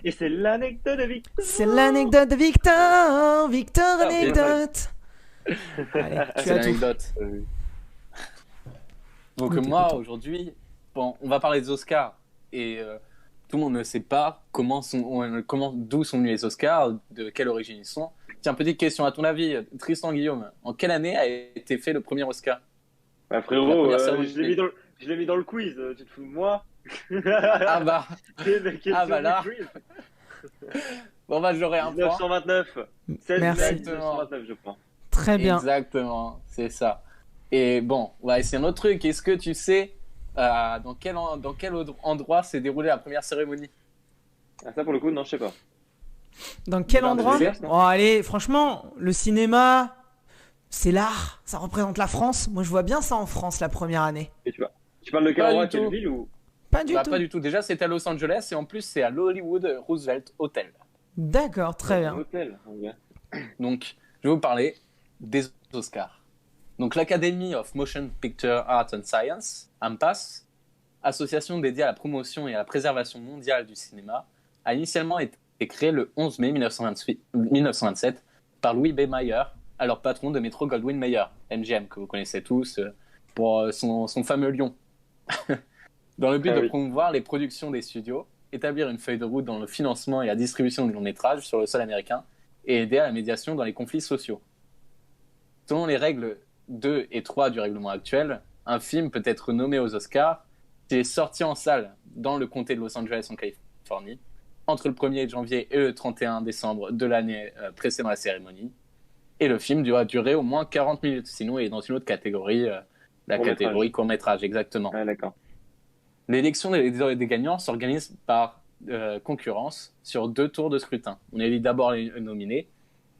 Et c'est l'anecdote de Victor. C'est l'anecdote de Victor. Victor Ah, anecdote. Allez, tu C'est as tout. l'anecdote. Donc On moi, t'écoute. aujourd'hui, bon, on va parler des Oscars. Et tout le monde ne sait pas d'où sont venus les Oscars, de quelle origine ils sont. Tiens, petite question à ton avis, Tristan Guillaume, en quelle année a été fait le premier Oscar? Bah La frérot, première cérémonie. je l'ai mis dans le quiz. Tu te fous de moi? Ah bah, Quelle ah bah question du là, quiz? bon bah j'aurai un point. 1929. 16 mai Merci. Exactement, 1929, je crois. Très bien. exactement, c'est ça. Et bon, on va essayer un autre truc. Est-ce que tu sais dans quel endroit s'est déroulée la première cérémonie? Ah, ça, pour le coup, non, je sais pas. Dans quel Dans endroit? Vegas, non? Oh, allez, franchement, le cinéma, c'est l'art. Ça représente la France. Moi, je vois bien ça en France la première année. Et tu parles de quel Pas endroit, du quelle tout. ville ou... Pas du Bah, tout. pas du tout. Déjà, c'était à Los Angeles et en plus, c'est à l'Hollywood Roosevelt Hotel. D'accord, très bien. Hôtel. Ok. Donc, je vais vous parler des Oscars. Donc, l'Academy of Motion Picture Art and Science, AMPAS, association dédiée à la promotion et à la préservation mondiale du cinéma, a initialement été créée le 11 mai 1927 par Louis B. Mayer, alors patron de Metro Goldwyn Mayer, MGM, que vous connaissez tous, pour son fameux lion. Dans le but Ah de oui. promouvoir les productions des studios, établir une feuille de route dans le financement et la distribution des longs métrages sur le sol américain et aider à la médiation dans les conflits sociaux. Selon les règles 2 et 3 du règlement actuel, un film peut être nommé aux Oscars s'il est sorti en salle dans le comté de Los Angeles en Californie entre le 1er janvier et le 31 décembre de l'année précédant la cérémonie. Et le film doit durer au moins 40 minutes, sinon il est dans une autre catégorie, la Court-métrage. catégorie court-métrage, exactement. Ah, d'accord. L'élection des gagnants s'organise par concurrence sur 2 tours de scrutin. On élit d'abord les nominés,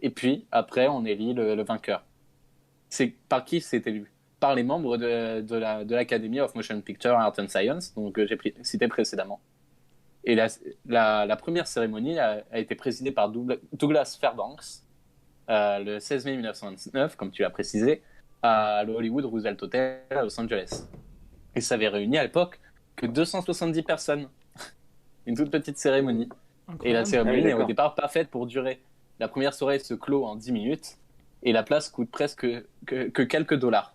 et puis après on élit le vainqueur. C'est par qui c'est élu? Par les membres de l'Academy of Motion Picture Art and Science, donc j'ai cité précédemment. Et la première cérémonie a été présidée par Douglas Fairbanks le 16 mai 1929, comme tu l'as précisé, à l'Hollywood Roosevelt Hotel à Los Angeles. Et ça avait réuni à l'époque que 270 personnes. Une toute petite cérémonie. Et la Incroyable. cérémonie Ah oui, n'est au d'accord. départ pas faite pour durer. La première soirée se clôt en 10 minutes et la place coûte presque que quelques dollars.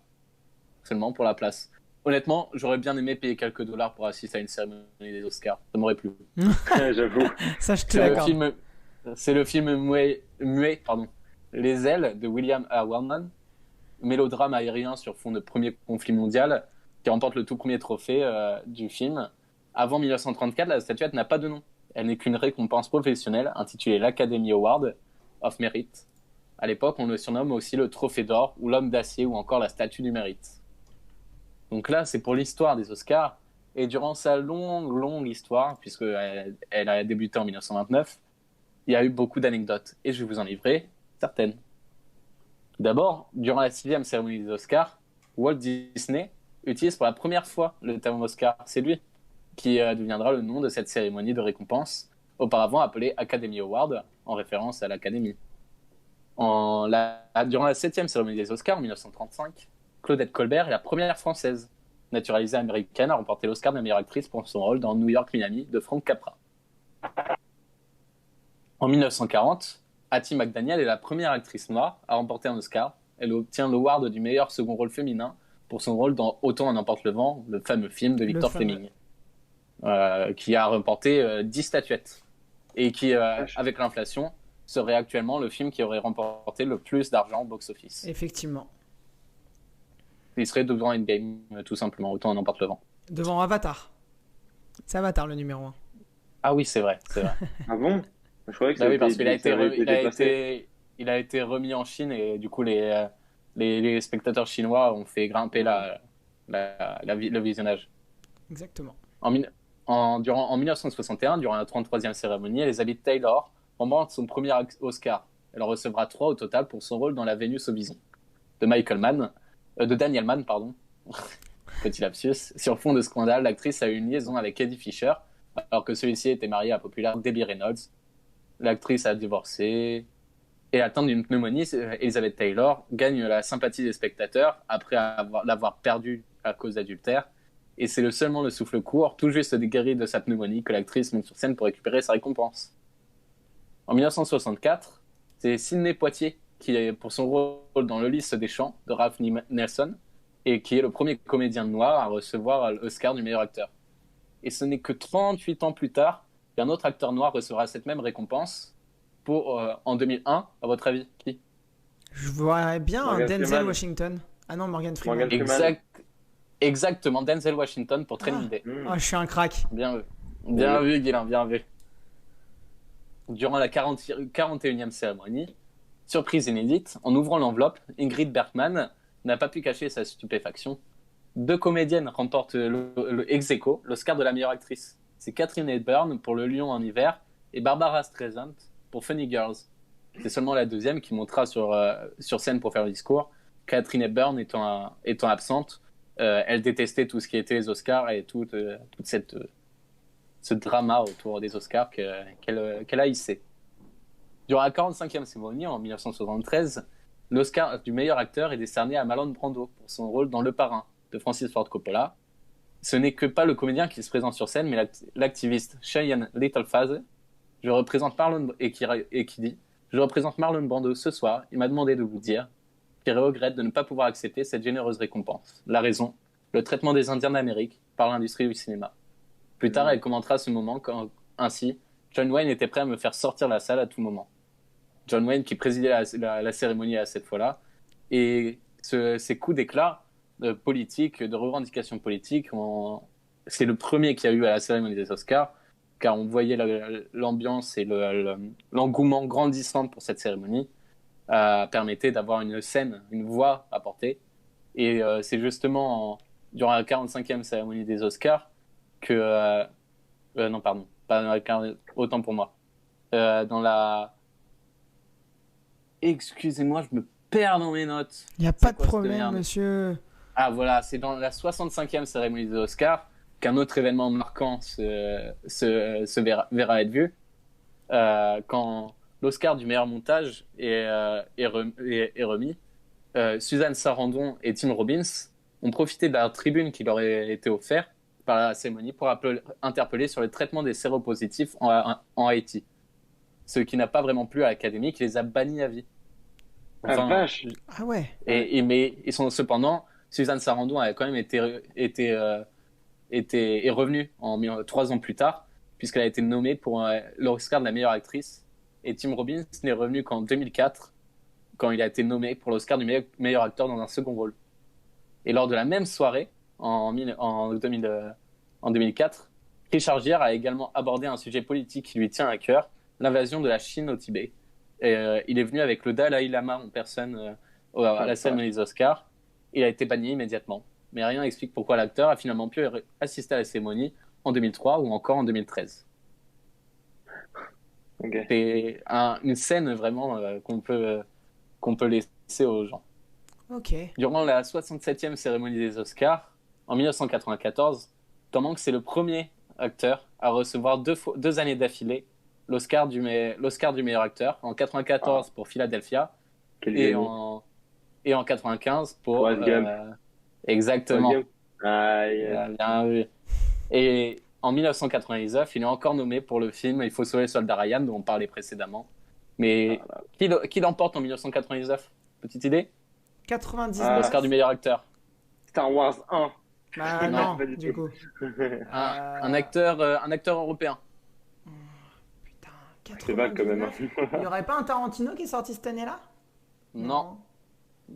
Seulement pour la place. Honnêtement, j'aurais bien aimé payer quelques dollars pour assister à une cérémonie des Oscars. Ça m'aurait plu. J'avoue. Ça, je te C'est le l'accorde. film muet, Les Ailes de William A. Wellman, mélodrame aérien sur fond de premier conflit mondial, qui remporte le tout premier trophée du film. Avant 1934, la statuette n'a pas de nom. Elle n'est qu'une récompense professionnelle intitulée l'Academy Award of Merit. À l'époque, on le surnomme aussi le Trophée d'or ou l'Homme d'acier ou encore la Statue du Mérite. Donc là, c'est pour l'histoire des Oscars. Et durant sa longue histoire, puisqu'elle a débuté en 1929, il y a eu beaucoup d'anecdotes. Et je vais vous en livrer certaines. Tout d'abord, durant la 6e cérémonie des Oscars, Walt Disney utilise pour la première fois le terme Oscar. C'est lui qui deviendra le nom de cette cérémonie de récompense, auparavant appelée Academy Award, en référence à l'Académie. Durant la 7e cérémonie des Oscars, en 1935, Claudette Colbert est la première française naturalisée américaine à remporter l'Oscar de la meilleure actrice pour son rôle dans New York, Miami de Frank Capra. En 1940, Hattie McDaniel est la première actrice noire à remporter un Oscar. Elle obtient l'award du meilleur second rôle féminin pour son rôle dans Autant en emporte le vent, le fameux film de Victor Fleming, qui a remporté 10 statuettes et qui, avec l'inflation, serait actuellement le film qui aurait remporté le plus d'argent au box-office. Effectivement. Il serait devant Endgame, tout simplement, Autant en emporte le vent. Devant Avatar. C'est Avatar le numéro 1. Ah oui, c'est vrai, c'est vrai. Ah bon? Je croyais que Bah ça oui, parce qu'il a ça avait été déplacé. il a été remis en Chine et du coup les spectateurs chinois ont fait grimper le visionnage. Exactement. En 1961, durant la 33e cérémonie, Elizabeth Taylor remporte son premier Oscar. Elle en recevra 3 au total pour son rôle dans La Vénus au bison de Daniel Mann, pardon. Petit lapsus. Sur fond de scandale, l'actrice a eu une liaison avec Eddie Fisher, alors que celui-ci était marié à la populaire Debbie Reynolds. L'actrice a divorcé et atteinte d'une pneumonie. Elizabeth Taylor gagne la sympathie des spectateurs après l'avoir perdue à cause d'adultère. Et c'est seulement le souffle court, tout juste guéri de sa pneumonie, que l'actrice monte sur scène pour récupérer sa récompense. En 1964, c'est Sidney Poitier qui est pour son rôle dans Le Lys des Champs de Ralph Nelson et qui est le premier comédien noir à recevoir l'Oscar du meilleur acteur. Et ce n'est que 38 ans plus tard qu'un autre acteur noir recevra cette même récompense en 2001. À votre avis, qui? Je vois bien un Morgan Denzel Freeman. Washington. Ah non, Morgan Freeman. Morgan Freeman. Exactement, Denzel Washington pour Training Day. Ah, je suis un crack. Bien vu. Bien vu, Guilain, bien vu. Durant la 41e cérémonie, surprise inédite, en ouvrant l'enveloppe, Ingrid Bergman n'a pas pu cacher sa stupéfaction. 2 comédiennes remportent le ex aequo, l'Oscar de la meilleure actrice. C'est Katharine Hepburn pour Le Lion en hiver et Barbara Streisand pour Funny Girls. C'est seulement la deuxième qui montera sur scène pour faire le discours. Katharine Hepburn étant absente, elle détestait tout ce qui était les Oscars et tout ce drama autour des Oscars qu'elle haïssait. Durant la 45e cérémonie, en 1973, l'Oscar du meilleur acteur est décerné à Marlon Brando pour son rôle dans Le Parrain de Francis Ford Coppola. Ce n'est que pas le comédien qui se présente sur scène, mais l'activiste Cheyenne Littlefaze. Je représente Marlon et qui dit « Je représente Marlon Brando ce soir. Il m'a demandé de vous dire qu'il regrette de ne pas pouvoir accepter cette généreuse récompense. La raison, le traitement des Indiens d'Amérique par l'industrie du cinéma. » Plus tard, elle commentera ce moment ainsi « John Wayne était prêt à me faire sortir de la salle à tout moment. » John Wayne qui présidait la cérémonie à cette fois-là. Et ces coups d'éclat politiques, de revendications politiques, c'est le premier qu'il y a eu à la cérémonie des Oscars, car on voyait l'ambiance et l'engouement grandissant pour cette cérémonie permettait d'avoir une scène, une voix à porter. Et c'est justement durant la 45e cérémonie des Oscars que... non, pardon, autant pour moi. Dans la... Excusez-moi, je me perds dans mes notes. Il n'y a pas de problème, monsieur. Ah voilà, c'est dans la 65e cérémonie des Oscars qu'un autre événement marquant verra être vu. Quand l'Oscar du meilleur montage est remis, Suzanne Sarandon et Tim Robbins ont profité de la tribune qui leur a été offerte par la cérémonie pour interpeller sur le traitement des séropositifs en Haïti. Ce qui n'a pas vraiment plu à l'Académie, qui les a bannis à vie. Enfin, vache. Ah ouais. Mais ils sont cependant, Suzanne Sarandon a quand même est revenue 3 ans plus tard, puisqu'elle a été nommée pour l'Oscar de la meilleure actrice. Et Tim Robbins n'est revenu qu'en 2004, quand il a été nommé pour l'Oscar du meilleur acteur dans un second rôle. Et lors de la même soirée, en 2004, Richard Gere a également abordé un sujet politique qui lui tient à cœur, l'invasion de la Chine au Tibet. Et, il est venu avec le Dalai Lama en personne à la cérémonie des Oscars. Il a été banni immédiatement. Mais rien n'explique pourquoi l'acteur a finalement pu assister à la cérémonie en 2003 ou encore en 2013. Okay. C'est une scène vraiment qu'on peut laisser aux gens. Ok. Durant la 67e cérémonie des Oscars, en 1994, Tom Hanks est le premier acteur à recevoir 2 années d'affilée l'Oscar du meilleur acteur, en 94 pour Philadelphia et en 95 pour... exactement. Bien vu. Et en 1999, il est encore nommé pour le film Il faut sauver le soldat Ryan, dont on parlait précédemment. Mais qui l'emporte en 1999? Petite idée? 99. L'Oscar du meilleur acteur. Star Wars 1. Bah non, du coup. Un acteur européen. Putain, C'est vague quand même. Il n'y aurait pas un Tarantino qui est sorti cette année-là? Non.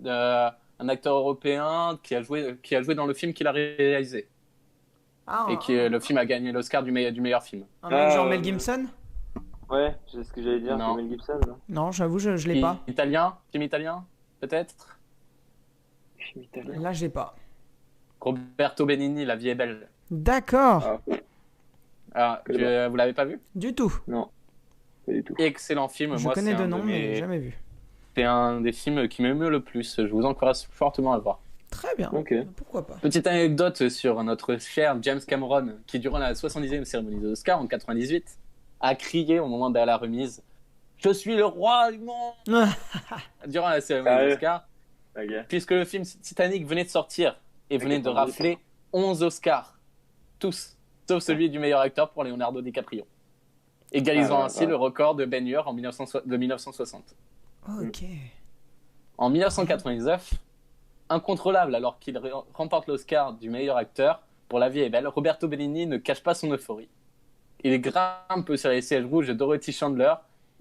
Un acteur européen qui a joué dans le film qu'il a réalisé. Le film a gagné l'Oscar du meilleur film. Un mec genre Mel Gibson? Ouais, c'est ce que j'allais dire, Non. Mel Gibson. Là. Non, j'avoue, je l'ai pas. Film italien, peut-être. Film italien. Là, j'ai pas. Roberto Benigni, La vie est belle. D'accord. Vous l'avez pas vu? Du tout. Non, pas du tout. Excellent film. Je Moi, connais c'est de un nom, mes- mais jamais vu. C'est un des films qui m'émeut le plus. Je vous encourage fortement à le voir. Très bien. Ok. Pourquoi pas? Petite anecdote sur notre cher James Cameron, qui durant la 70e cérémonie des Oscars en 98 a crié au moment de la remise « Je suis le roi du monde !» durant la cérémonie des Oscars, puisque le film Titanic venait de sortir et venait de rafler 11 Oscars. Tous, sauf celui du meilleur acteur pour Leonardo DiCaprio. égalisant Ah, ainsi ouais. le record de Ben Hur de 1960. Ok. En 1999, incontrôlable alors qu'il remporte l'Oscar du meilleur acteur pour La vie est belle, Roberto Benigni ne cache pas son euphorie. Il grimpe sur les sièges rouges de Dorothy Chandler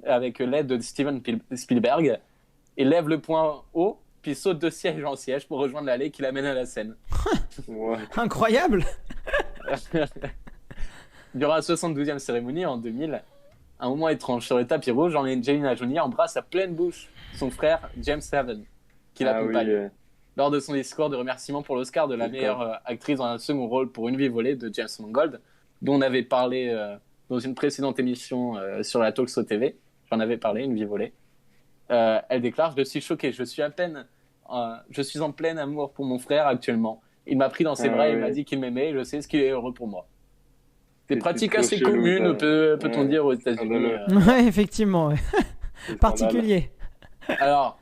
avec l'aide de Steven Spielberg et lève le poing haut, puis saute de siège en siège pour rejoindre l'allée qui l'amène à la scène. Ouais. Incroyable. Durant la 72e cérémonie en 2000, un moment étrange sur le tapis rouge, Angelina Jolie embrasse à pleine bouche son frère James Haven, qui Ah oui, l'accompagne. Lors de son discours de remerciement pour l'Oscar de la D'accord. meilleure actrice dans un second rôle pour Une vie volée de James Mangold, dont on avait parlé dans une précédente émission sur la Talk Show TV. J'en avais parlé, Une vie volée. Elle déclare: je suis choquée, je suis en plein amour pour mon frère actuellement. Il m'a pris dans ses bras et il m'a dit qu'il m'aimait et je sais ce qu'il est heureux pour moi. Des C'est pratiques trop assez chelou, communes, ça. peut-on Ouais. dire, aux États-Unis. Scandaleux. Ouais, effectivement. Ouais. C'est Particulier. Alors,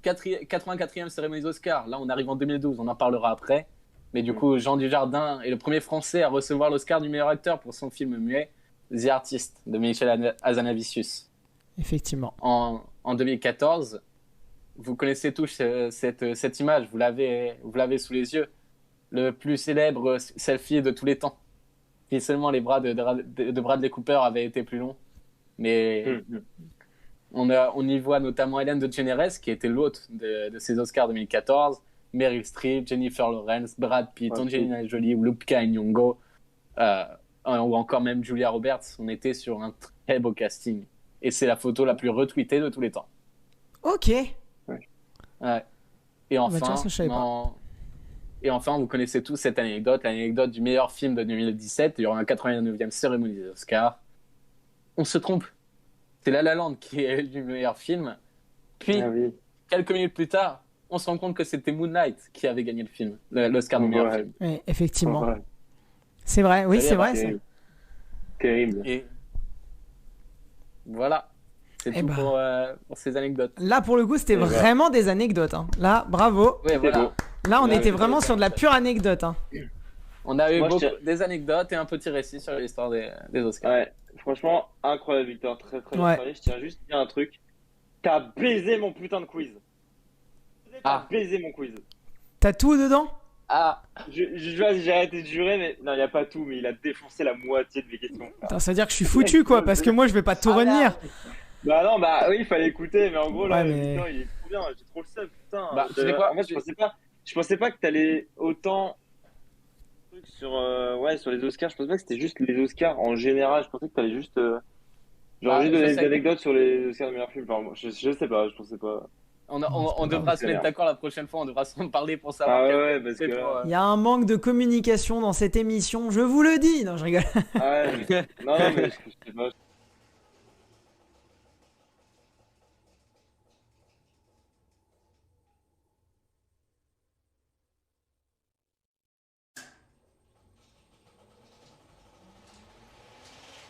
84e cérémonie des Oscars. Là, on arrive en 2012, on en parlera après. Mais du coup, Jean Dujardin est le premier Français à recevoir l'Oscar du meilleur acteur pour son film muet The Artist de Michel Hazanavicius. Effectivement. En 2014, vous connaissez tous cette image, vous l'avez sous les yeux. Le plus célèbre selfie de tous les temps. Si seulement les bras de Bradley Cooper avaient été plus longs. Mais on y voit notamment Ellen DeGeneres, qui était l'hôte de ces Oscars 2014, Meryl Streep, Jennifer Lawrence, Brad Pitt, Angelina Jolie, Lupita Nyong'o, ou encore même Julia Roberts. On était sur un très beau casting. Et c'est la photo la plus retweetée de tous les temps. Ok. Ouais. Et enfin, tiens, ça, je savais pas. Et enfin, vous connaissez tous cette anecdote, l'anecdote du meilleur film de 2017, durant la 89e cérémonie des Oscars. On se trompe. C'est La La Land qui est le meilleur film. Puis, quelques minutes plus tard, on se rend compte que c'était Moonlight qui avait gagné le film, l'Oscar du meilleur film. Oui, effectivement. C'est vrai, oui, c'est vrai. Ça. Terrible. Et voilà. C'est tout pour ces anecdotes. Là, pour le coup, c'était vraiment des anecdotes. Hein. Là, bravo. Ouais, voilà. Là, on était vraiment sur de la pure anecdote. Hein. On a eu des anecdotes et un petit récit sur l'histoire des Oscars. Ouais, franchement, incroyable, Victor. Très, très bien parlé. Je tiens juste à dire un truc. T'as baisé mon putain de quiz. T'as baisé mon quiz. T'as tout dedans? J'ai arrêté de jurer, mais non, il n'y a pas tout, mais il a défoncé la moitié de mes questions. Attends, ça veut dire que je suis foutu, quoi, parce que moi, je vais pas tout retenir. Bah non, bah oui, il fallait écouter, mais en gros, là, Victor, il est trop bien. J'ai trop le seum, putain. Bah, tu sais quoi, en fait, je pensais pas que t'allais autant sur les Oscars. Je pensais pas que c'était juste les Oscars en général. Je pensais que t'allais juste juste donner des anecdotes sur les Oscars de meilleurs films. Enfin, je sais pas, je pensais pas. On devra se mettre d'accord la prochaine fois, on devra s'en parler pour savoir. Parce que il y a un manque de communication dans cette émission, je vous le dis. Non, je rigole. Non, mais je sais pas.